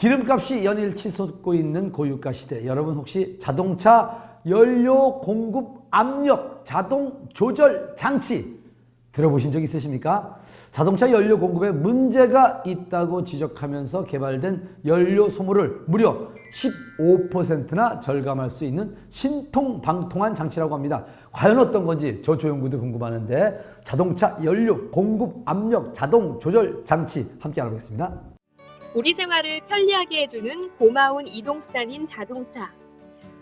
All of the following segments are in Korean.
기름값이 연일 치솟고 있는 고유가 시대, 여러분 혹시 자동차 연료 공급 압력 자동 조절 장치 들어보신 적 있으십니까? 자동차 연료 공급에 문제가 있다고 지적하면서 개발된 연료 소모를 무려 15%나 절감할 수 있는 신통방통한 장치라고 합니다. 과연 어떤 건지 저 조영구도 궁금하는데, 자동차 연료 공급 압력 자동 조절 장치 함께 알아보겠습니다. 우리 생활을 편리하게 해주는 고마운 이동수단인 자동차.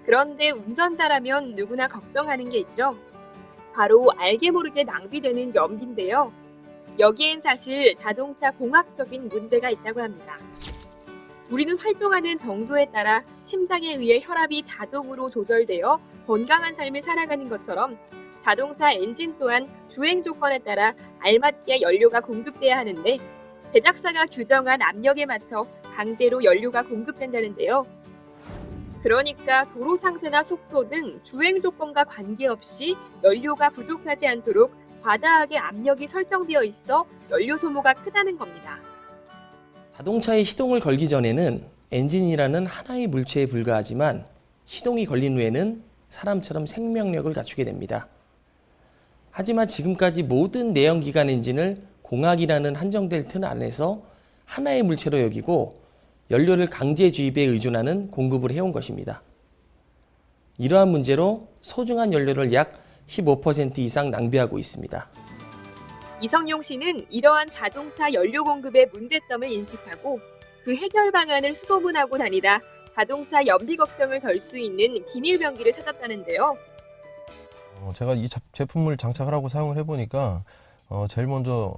그런데 운전자라면 누구나 걱정하는 게 있죠. 바로 알게 모르게 낭비되는 연비인데요. 여기엔 사실 자동차 공학적인 문제가 있다고 합니다. 우리는 활동하는 정도에 따라 심장에 의해 혈압이 자동으로 조절되어 건강한 삶을 살아가는 것처럼 자동차 엔진 또한 주행 조건에 따라 알맞게 연료가 공급돼야 하는데, 제작사가 규정한 압력에 맞춰 강제로 연료가 공급된다는데요. 그러니까 도로 상태나 속도 등 주행 조건과 관계없이 연료가 부족하지 않도록 과다하게 압력이 설정되어 있어 연료 소모가 크다는 겁니다. 자동차의 시동을 걸기 전에는 엔진이라는 하나의 물체에 불과하지만, 시동이 걸린 후에는 사람처럼 생명력을 갖추게 됩니다. 하지만 지금까지 모든 내연기관 엔진을 공학이라는 한정될 틀 안에서 하나의 물체로 여기고 연료를 강제 주입에 의존하는 공급을 해온 것입니다. 이러한 문제로 소중한 연료를 약 15% 이상 낭비하고 있습니다. 이성용 씨는 이러한 자동차 연료 공급의 문제점을 인식하고 그 해결 방안을 수소문하고 다니다 자동차 연비 걱정을 덜 수 있는 비닐병기를 찾았다는데요. 제가 이 제품을 장착을 하고 사용을 해보니까 제일 먼저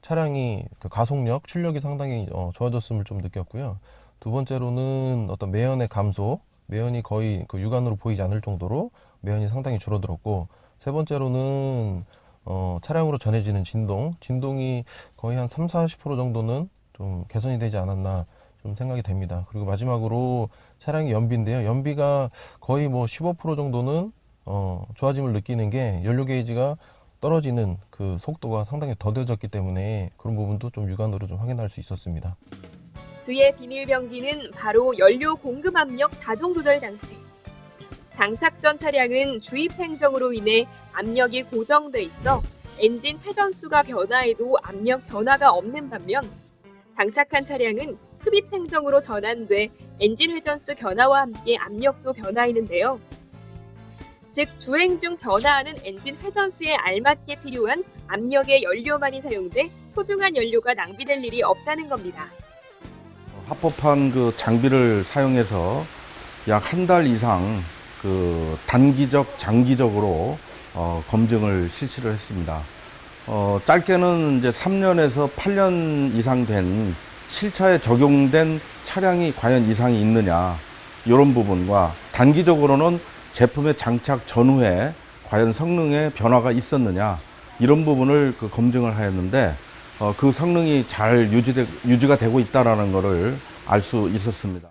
차량이 그 가속력, 출력이 상당히 좋아졌음을 좀 느꼈고요. 두 번째로는 어떤 매연의 감소, 매연이 거의 그 육안으로 보이지 않을 정도로 매연이 상당히 줄어들었고, 세 번째로는 차량으로 전해지는 진동이 거의 한 30-40% 정도는 좀 개선이 되지 않았나 좀 생각이 됩니다. 그리고 마지막으로 차량의 연비인데요. 연비가 거의 뭐 15% 정도는 좋아짐을 느끼는 게, 연료 게이지가 떨어지는 그 속도가 상당히 더뎌졌기 때문에 그런 부분도 좀 육안으로 좀 확인할 수 있었습니다. 그의 비닐병기는 바로 연료 공급 압력 자동 조절 장치. 장착 전 차량은 주입 행정으로 인해 압력이 고정돼 있어 엔진 회전수가 변화해도 압력 변화가 없는 반면, 장착한 차량은 흡입 행정으로 전환돼 엔진 회전수 변화와 함께 압력도 변화하는데요. 즉 주행 중 변화하는 엔진 회전수에 알맞게 필요한 압력의 연료만이 사용돼 소중한 연료가 낭비될 일이 없다는 겁니다. 합법한 그 장비를 사용해서 약 한 달 이상 그 단기적, 장기적으로 검증을 실시를 했습니다. 짧게는 이제 3년에서 8년 이상 된 실차에 적용된 차량이 과연 이상이 있느냐, 이런 부분과 단기적으로는 제품의 장착 전후에 과연 성능에 변화가 있었느냐, 이런 부분을 그 검증을 하였는데, 그 성능이 잘 유지가 되고 있다는 것을 알 수 있었습니다.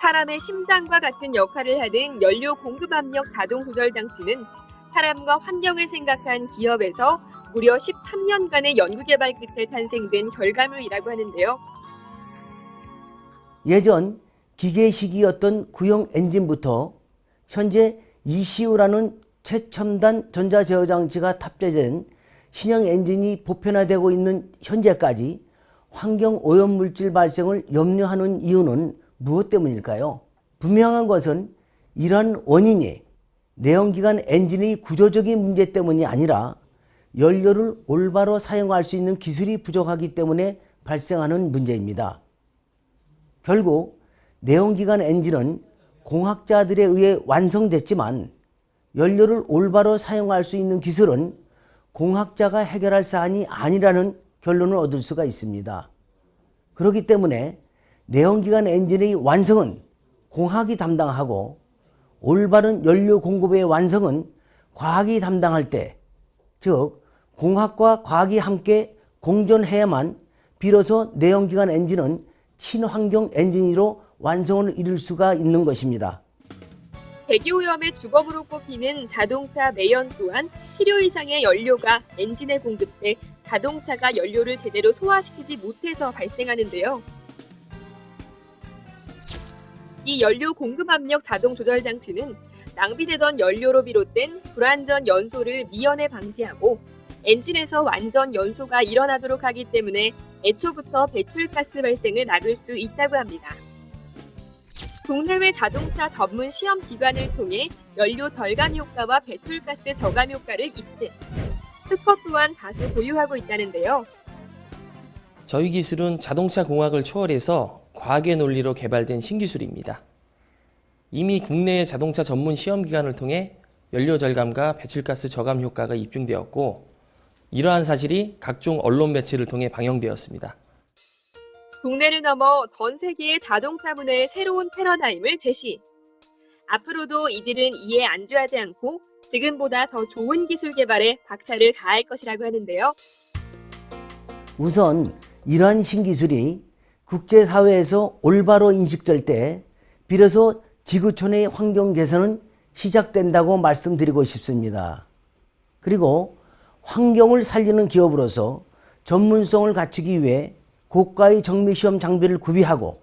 사람의 심장과 같은 역할을 하는 연료 공급 압력 자동 조절 장치는 사람과 환경을 생각한 기업에서 무려 13년간의 연구 개발 끝에 탄생된 결과물이라고 하는데요. 예전 기계식이었던 구형 엔진부터 현재 ECU라는 최첨단 전자제어 장치가 탑재된 신형 엔진이 보편화되고 있는 현재까지 환경 오염물질 발생을 염려하는 이유는 무엇 때문일까요? 분명한 것은 이러한 원인이 내연기관 엔진의 구조적인 문제 때문이 아니라 연료를 올바로 사용할 수 있는 기술이 부족하기 때문에 발생하는 문제입니다. 결국 내연기관 엔진은 공학자들에 의해 완성됐지만, 연료를 올바로 사용할 수 있는 기술은 공학자가 해결할 사안이 아니라는 결론을 얻을 수가 있습니다. 그렇기 때문에 내연기관 엔진의 완성은 공학이 담당하고, 올바른 연료 공급의 완성은 과학이 담당할 때, 즉 공학과 과학이 함께 공존해야만 비로소 내연기관 엔진은 친환경 엔진으로 완성을 이룰 수가 있는 것입니다. 대기오염의 주범으로 꼽히는 자동차 매연 또한 필요 이상의 연료가 엔진에 공급돼 자동차가 연료를 제대로 소화시키지 못해서 발생하는데요. 이 연료 공급 압력 자동 조절 장치는 낭비되던 연료로 비롯된 불완전 연소를 미연에 방지하고 엔진에서 완전 연소가 일어나도록 하기 때문에 애초부터 배출가스 발생을 막을 수 있다고 합니다. 국내외 자동차 전문 시험 기관을 통해 연료 절감 효과와 배출가스 저감 효과를 입증. 특허 또한 다수 보유하고 있다는데요. 저희 기술은 자동차 공학을 초월해서 과학의 논리로 개발된 신기술입니다. 이미 국내의 자동차 전문 시험 기관을 통해 연료 절감과 배출가스 저감 효과가 입증되었고, 이러한 사실이 각종 언론 매체를 통해 방영되었습니다. 국내를 넘어 전 세계의 자동차 분야의 새로운 패러다임을 제시. 앞으로도 이들은 이에 안주하지 않고 지금보다 더 좋은 기술 개발에 박차를 가할 것이라고 하는데요. 우선 이러한 신기술이 국제사회에서 올바로 인식될 때 비로소 지구촌의 환경 개선은 시작된다고 말씀드리고 싶습니다. 그리고 환경을 살리는 기업으로서 전문성을 갖추기 위해 고가의 정밀시험 장비를 구비하고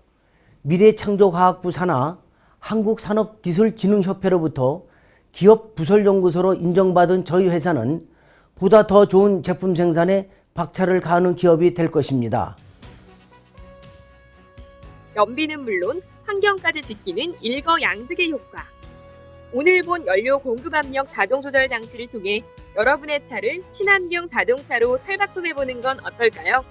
미래창조과학부 산하 한국산업기술진흥협회로부터 기업 부설연구소로 인정받은 저희 회사는 보다 더 좋은 제품 생산에 박차를 가하는 기업이 될 것입니다. 연비는 물론 환경까지 지키는 일거양득의 효과. 오늘 본 연료 공급 압력 자동 조절 장치를 통해 여러분의 차를 친환경 자동차로 탈바꿈해보는 건 어떨까요?